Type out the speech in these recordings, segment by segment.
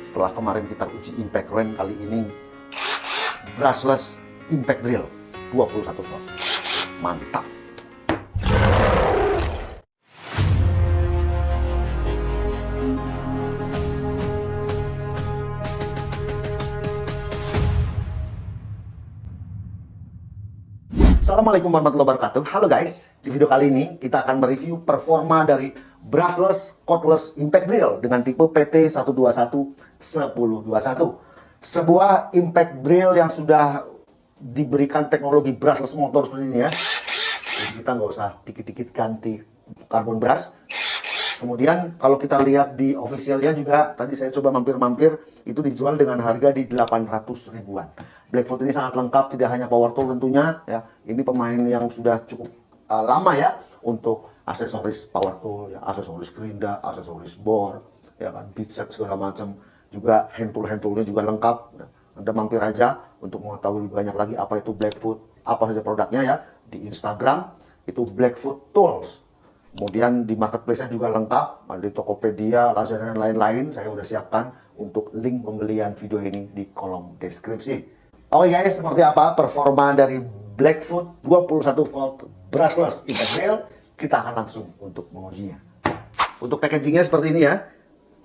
Setelah kemarin kita uji impact wrench, kali ini brushless impact drill 21 volt. Mantap. Assalamualaikum warahmatullahi wabarakatuh. Halo guys, di video kali ini kita akan mereview performa dari brushless cordless impact drill dengan tipe PT121-1021. Sebuah impact drill yang sudah diberikan teknologi brushless motor seperti ini ya. Jadi kita nggak usah dikit-dikit ganti carbon brush. Kemudian kalau kita lihat di officialnya juga, tadi saya coba mampir-mampir, itu dijual dengan harga di 800 ribuan. Blackfoot ini sangat lengkap, tidak hanya power tool tentunya ya. Ini pemain yang sudah cukup lama ya untuk aksesoris power tool, ya, aksesoris gerinda, aksesoris bor, ya kan, beat set segala macam. Juga hand toolnya juga lengkap. Ya. Anda mampir aja untuk mengetahui lebih banyak lagi apa itu Blackfoot, apa saja produknya ya. Di Instagram itu Blackfoot Tools. Kemudian di marketplace-nya juga lengkap, ada di Tokopedia, Lazada, dan lain-lain. Saya udah siapkan untuk link pembelian video ini di kolom deskripsi. Oke guys, seperti apa performa dari Blackfoot 21 volt brushless impact drill? Kita akan langsung untuk mengujinya. Untuk packagingnya seperti ini ya.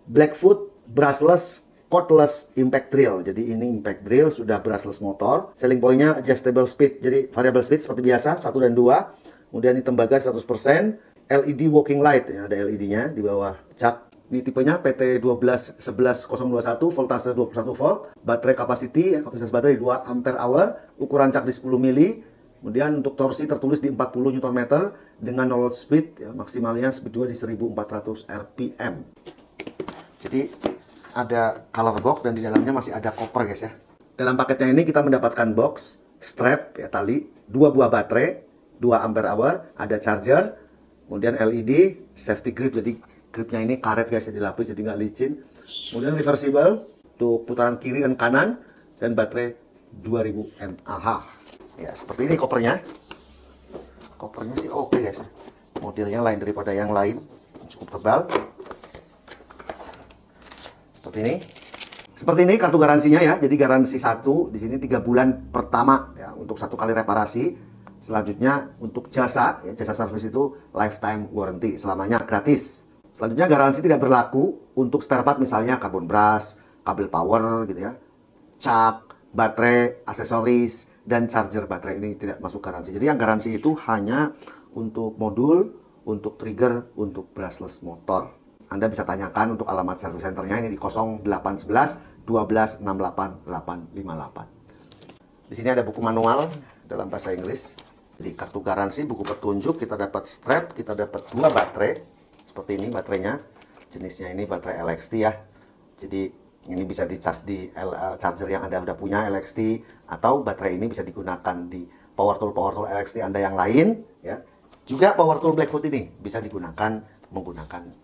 Blackfoot brushless cordless impact drill. Jadi ini impact drill sudah brushless motor. Selling point-nya adjustable speed. Jadi variable speed seperti biasa 1 dan 2. Kemudian ini tembaga 100%. LED working light, ya, ada LED-nya di bawah jak. Ini tipenya PT1211021, voltase 21 volt. Baterai capacity, ya, kapasitas baterai 2 ampere hour. Ukuran jak di 10 mili. Kemudian untuk torsi tertulis di 40 Nm dengan no load speed, ya, maksimalnya speed 2 di 1400 rpm. Jadi ada color box dan di dalamnya masih ada koper guys ya. Dalam paketnya ini kita mendapatkan box, strap, ya, tali, 2 buah baterai, 2 ampere hour, ada charger. Kemudian LED, safety grip, jadi gripnya ini karet guys, jadi dilapis jadi nggak licin. Kemudian reversible, untuk putaran kiri dan kanan, dan baterai 2000 mAh. Ya, seperti ini kopernya. Kopernya sih oke guys. Modelnya lain daripada yang lain, cukup tebal. Seperti ini. Seperti ini kartu garansinya ya. Jadi garansi 1 di sini 3 bulan pertama ya untuk 1 kali reparasi. Selanjutnya untuk jasa, ya, jasa servis itu lifetime warranty, selamanya gratis. Selanjutnya garansi tidak berlaku untuk spare part misalnya carbon brush, kabel power gitu ya, cak, baterai, aksesoris, dan charger baterai ini tidak masuk garansi. Jadi yang garansi itu hanya untuk modul, untuk trigger, untuk brushless motor. Anda bisa tanyakan untuk alamat service centernya ini di 0811 12 68 858. Di sini ada buku manual dalam bahasa Inggris. Jadi kartu garansi, buku petunjuk, kita dapat strap, kita dapat 2 baterai. Seperti ini baterainya. Jenisnya ini baterai LXT ya. Jadi ini bisa dicas di charger yang Anda udah punya LXT, atau baterai ini bisa digunakan di power tool LXT Anda yang lain ya. Juga power tool Blackfoot ini bisa digunakan menggunakan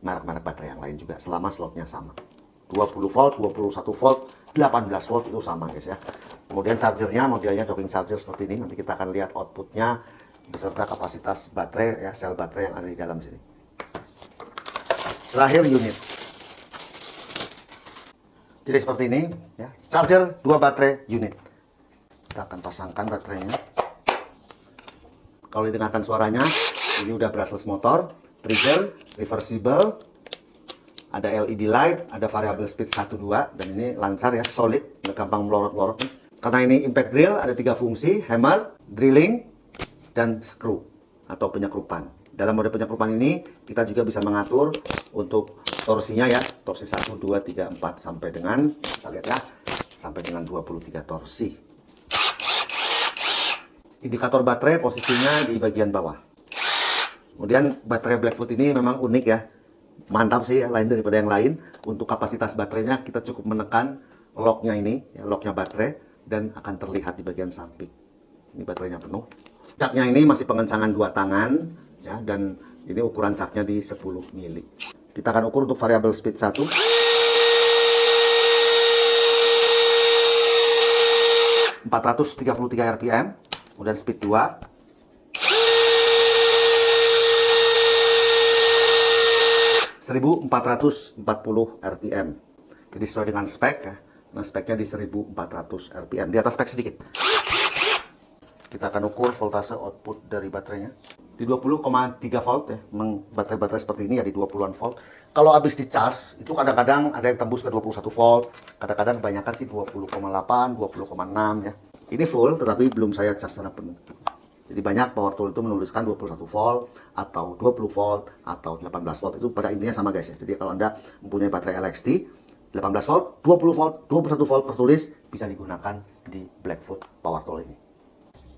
merek-merek baterai yang lain juga selama slotnya sama. 20 volt, 21 volt, 18 volt itu sama guys ya. Kemudian chargernya modelnya docking charger seperti ini. Nanti kita akan lihat outputnya beserta kapasitas baterai ya, sel baterai yang ada di dalam sini. Terakhir unit. Jadi seperti ini ya, charger 2 baterai unit. Kita akan pasangkan baterainya. Kalau didengarkan suaranya, ini udah brushless motor, trigger, reversible. Ada LED light, ada variable speed 1, 2, dan ini lancar ya, solid, nggak gampang melorot-lorot. Karena ini impact drill, ada 3 fungsi, hammer, drilling, dan screw atau penyekrupan. Dalam mode penyekrupan ini, kita juga bisa mengatur untuk torsinya ya, torsi 1, 2, 3, 4, sampai dengan, kita lihat ya, sampai dengan 23 torsi. Indikator baterai posisinya di bagian bawah. Kemudian baterai Blackfoot ini memang unik ya. Mantap sih ya, lain daripada yang lain. Untuk kapasitas baterainya kita cukup menekan locknya ini ya, locknya baterai, dan akan terlihat di bagian samping. Ini baterainya penuh. Caknya ini masih pengencangan 2 tangan ya, dan ini ukuran caknya di 10 mili. Kita akan ukur untuk variable speed 1. 433 rpm. Kemudian speed 2. 1440 rpm. Jadi sesuai dengan spek ya. Nah, speknya di 1400 rpm, di atas spek sedikit. Kita akan ukur voltase output dari baterainya di 20,3 volt ya. Memang baterai-baterai seperti ini ya di 20-an volt. Kalau habis di charge itu kadang-kadang ada yang tembus ke 21 volt, kadang-kadang kebanyakan sih 20,8, 20,6 ya. Ini full tetapi belum saya charge secara penuh. Jadi banyak power tool itu menuliskan 21 volt atau 20 volt atau 18 volt. Itu pada intinya sama guys ya. Jadi kalau Anda mempunyai baterai LXT 18 volt, 20 volt, 21 volt tertulis, bisa digunakan di Blackfoot power tool ini.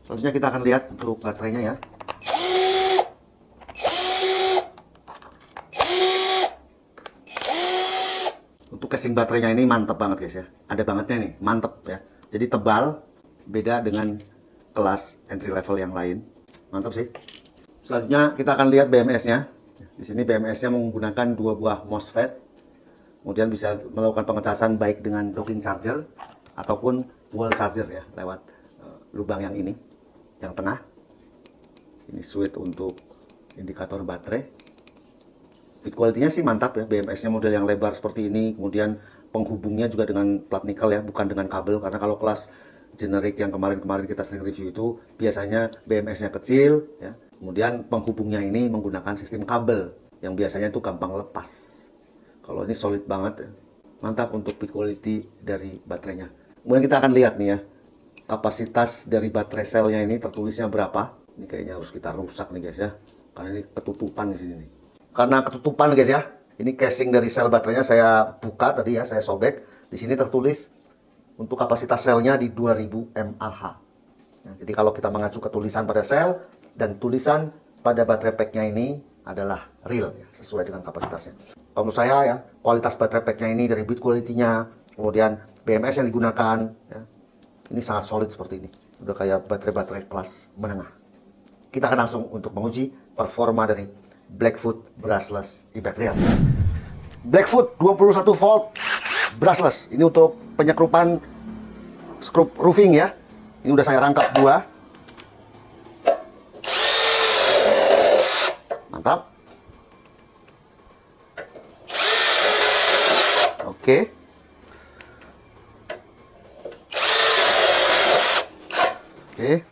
Selanjutnya kita akan lihat untuk baterainya ya. Untuk casing baterainya ini mantap banget guys ya. Ada bangetnya nih, mantap ya. Jadi tebal, beda dengan kelas entry level yang lain. Mantap sih. Selanjutnya kita akan lihat BMS-nya. Di sini BMS-nya menggunakan 2 buah MOSFET. Kemudian bisa melakukan pengecasan baik dengan docking charger ataupun wall charger ya, lewat lubang yang ini, yang tengah. Ini switch untuk indikator baterai. Build quality-nya sih mantap ya, BMS-nya model yang lebar seperti ini. Kemudian penghubungnya juga dengan plat nikel ya, bukan dengan kabel. Karena kalau kelas generik yang kemarin-kemarin kita sering review itu biasanya BMS-nya kecil ya. Kemudian penghubungnya ini menggunakan sistem kabel yang biasanya itu gampang lepas. Kalau ini solid banget ya. Mantap untuk build quality dari baterainya. Kemudian kita akan lihat nih ya, kapasitas dari baterai selnya ini tertulisnya berapa. Ini kayaknya harus kita rusak nih guys ya, karena ini ketutupan di sini nih. Karena ketutupan guys ya, ini casing dari sel baterainya saya buka tadi ya, saya sobek. Di sini tertulis untuk kapasitas selnya di 2000 mAh. Nah, jadi kalau kita mengacu ke tulisan pada sel dan tulisan pada baterai packnya ini adalah real ya, sesuai dengan kapasitasnya. Kalau menurut saya ya, kualitas baterai packnya ini dari build quality-nya, kemudian BMS yang digunakan ya, ini sangat solid seperti ini. Udah kayak baterai-baterai kelas menengah. Kita akan langsung untuk menguji performa dari Blackfoot brushless impact drill. Blackfoot 21 volt brushless. Ini untuk penyekrupan skrup roofing ya. Ini udah saya rangkap 2. Mantap. Oke. Oke.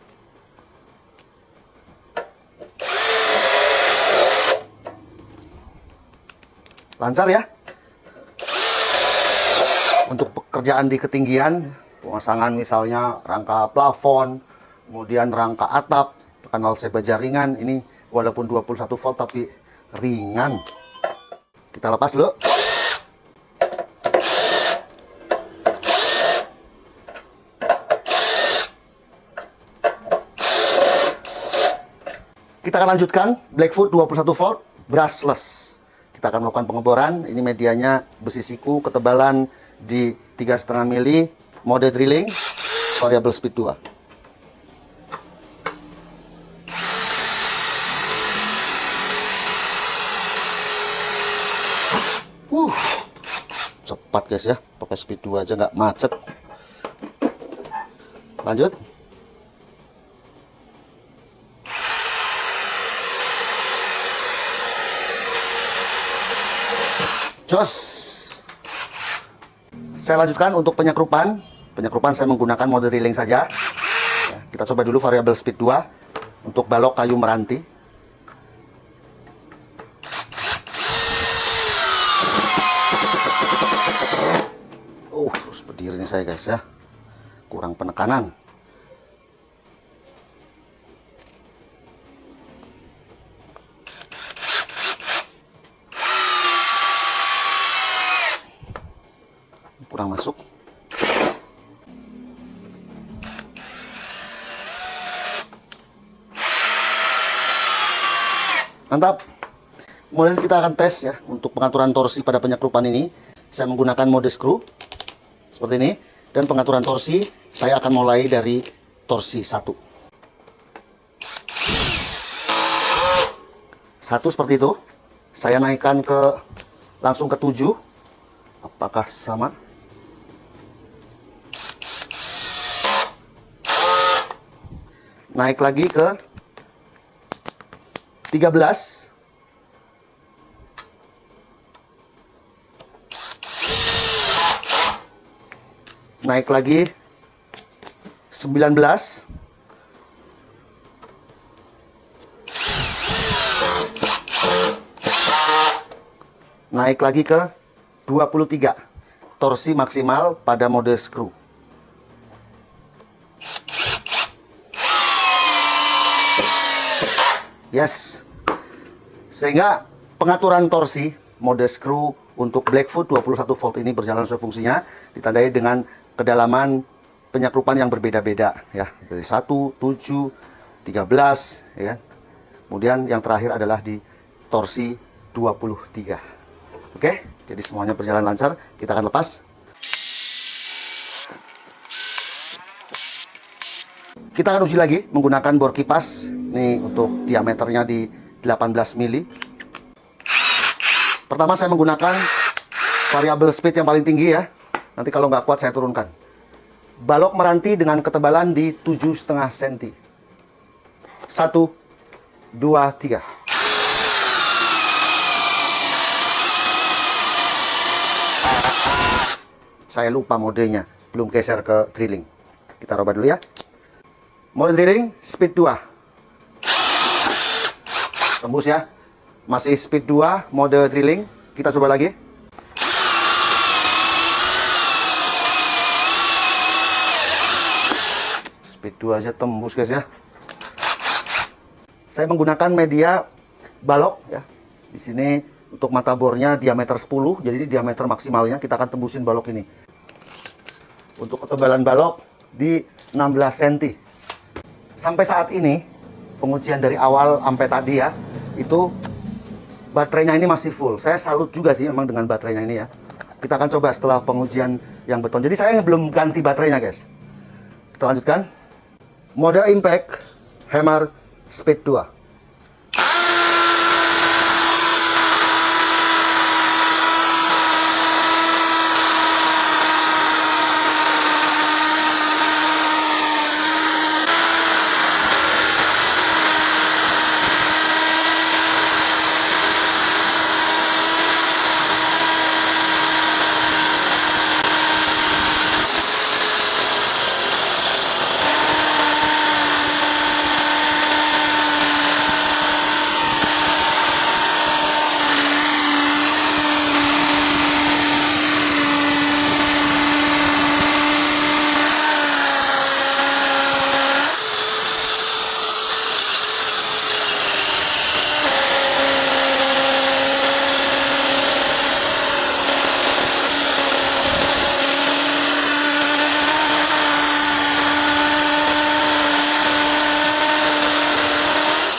Lancar ya. Untuk pekerjaan di ketinggian, pemasangan misalnya rangka plafon, kemudian rangka atap, kanal sebaja ringan, ini walaupun 21 volt tapi ringan. Kita lepas dulu. Kita akan lanjutkan Blackfoot 21 volt brushless. Kita akan melakukan pengeboran. Ini medianya besi siku, ketebalan di 3,5 mili, mode drilling, variable speed 2. Cepat guys ya, pakai speed 2 aja nggak macet. Lanjut. Jos. Saya lanjutkan untuk penyekrupan. Penyekrupan saya menggunakan mode drilling saja. Ya, kita coba dulu variable speed 2 untuk balok kayu meranti. Terus berdiri nih saya guys ya. Kurang penekanan. Kurang masuk. Mantap. Kemudian kita akan tes ya untuk pengaturan torsi pada penyekrupan ini. Saya menggunakan mode screw seperti ini, dan pengaturan torsi saya akan mulai dari torsi 1. 1 seperti itu. Saya naikkan ke langsung ke 7. Apakah sama? Naik lagi ke 13. Naik lagi 19. Naik lagi ke 23. Torsi maksimal pada mode screw. Yes. Sehingga pengaturan torsi mode screw untuk Blackfoot 21 volt ini berjalan sesuai fungsinya, ditandai dengan kedalaman penyakrupan yang berbeda-beda ya, dari 1, 7, 13 ya. Kemudian yang terakhir adalah di torsi 23. Oke, jadi semuanya berjalan lancar. Kita akan lepas. Kita akan uji lagi menggunakan bor kipas. Ini untuk diameternya di 18 mili. Pertama saya menggunakan variabel speed yang paling tinggi ya. Nanti kalau nggak kuat saya turunkan. Balok meranti dengan ketebalan di 7,5 cm. 1, 2, 3. Saya lupa modenya, belum geser ke drilling. Kita coba dulu ya. Mode drilling speed 2. Tembus ya. Masih speed 2 mode drilling. Kita coba lagi. Speed 2 aja tembus guys ya. Saya menggunakan media balok ya. Di sini untuk mata bornya diameter 10, jadi ini diameter maksimalnya. Kita akan tembusin balok ini. Untuk ketebalan balok di 16 cm. Sampai saat ini pengujian dari awal sampai tadi ya, itu baterainya ini masih full. Saya salut juga sih memang dengan baterainya ini ya. Kita akan coba setelah pengujian yang beton. Jadi saya belum ganti baterainya guys. Kita lanjutkan. Mode impact hammer speed 2.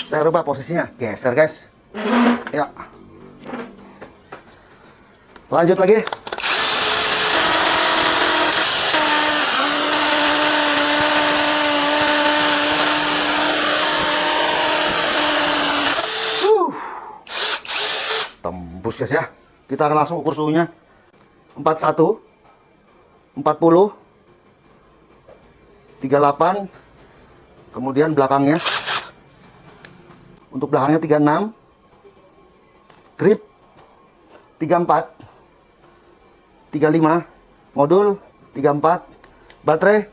Saya rubah posisinya, geser guys. Ya. Lanjut lagi. Tembus guys ya. Kita akan langsung ukur suhunya. 41, 40, 38. Kemudian belakangnya. Untuk belakangnya 36, grip 34, 35, modul 34, baterai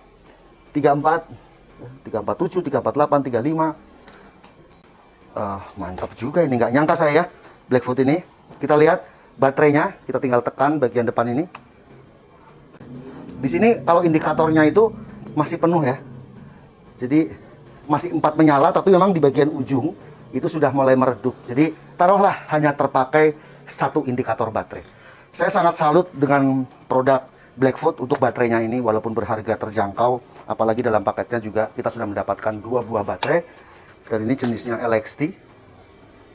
34, 347, 348, 35. Mantap juga ini, nggak nyangka saya ya Blackfoot ini. Kita lihat baterainya, kita tinggal tekan bagian depan ini. Di sini kalau indikatornya itu masih penuh ya. Jadi masih 4 menyala, tapi memang di bagian ujung itu sudah mulai meredup. Jadi taruhlah hanya terpakai 1 indikator baterai. Saya sangat salut dengan produk Blackfoot untuk baterainya ini, walaupun berharga terjangkau, apalagi dalam paketnya juga kita sudah mendapatkan 2 buah baterai. Dan ini jenisnya LXT.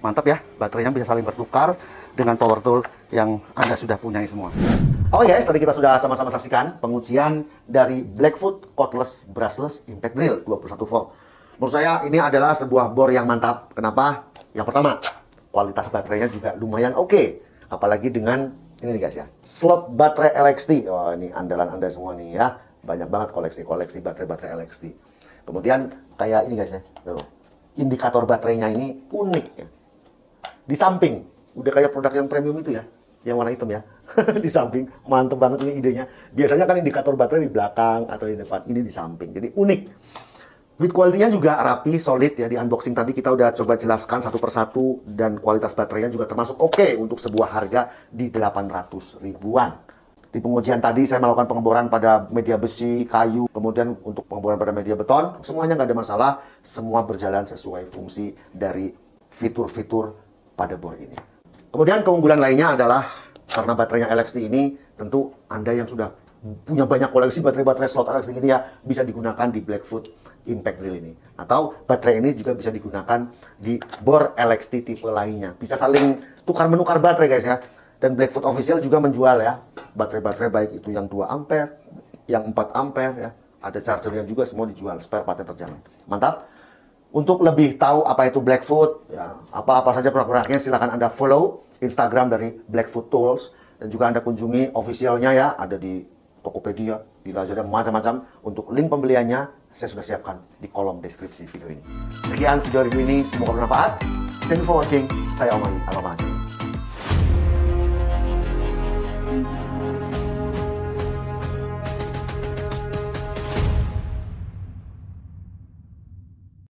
Mantap ya, baterainya bisa saling bertukar dengan power tool yang Anda sudah punyai semua. Oh yes, tadi kita sudah sama-sama saksikan pengujian dari Blackfoot Cordless Brushless Impact Drill 21 volt. Menurut saya ini adalah sebuah bor yang mantap. Kenapa? Yang pertama, kualitas baterainya juga lumayan oke. Apalagi dengan ini nih guys ya, slot baterai LXT. Oh, ini andalan Anda semua nih ya. Banyak banget koleksi baterai-baterai LXT. Kemudian kayak ini guys ya, tuh, indikator baterainya ini unik ya. Di samping, udah kayak produk yang premium itu ya. yang warna hitam ya. Di samping, mantep banget ini idenya. Biasanya kan indikator baterai di belakang atau di depan, ini di samping. Jadi unik. Build quality-nya juga rapi, solid ya. Di unboxing tadi kita udah coba jelaskan satu persatu, dan kualitas baterainya juga termasuk oke untuk sebuah harga di 800 ribuan. Di pengujian tadi saya melakukan pengeboran pada media besi, kayu, kemudian untuk pengeboran pada media beton, semuanya nggak ada masalah, semua berjalan sesuai fungsi dari fitur-fitur pada bor ini. Kemudian keunggulan lainnya adalah karena baterainya LXT ini, tentu Anda yang sudah punya banyak koleksi baterai-baterai slot LXT ini ya, bisa digunakan di Blackfoot Impact Drill ini. Atau baterai ini juga bisa digunakan di bor LXT tipe lainnya. Bisa saling tukar-menukar baterai guys ya. Dan Blackfoot Official juga menjual ya baterai-baterai baik itu yang 2 ampere, yang 4 ampere ya. Ada chargernya juga, semua dijual, spare partnya terjamin. Mantap. Untuk lebih tahu apa itu Blackfoot, ya, apa-apa saja produk-produknya, silakan Anda follow Instagram dari Blackfoot Tools, dan juga Anda kunjungi officialnya ya, ada di Tokopedia, di Lazada, macam-macam. Untuk link pembeliannya saya sudah siapkan di kolom deskripsi video ini. Sekian video review ini, semoga bermanfaat. Thank you for watching. Saya Om Ayi, Abang Manajer.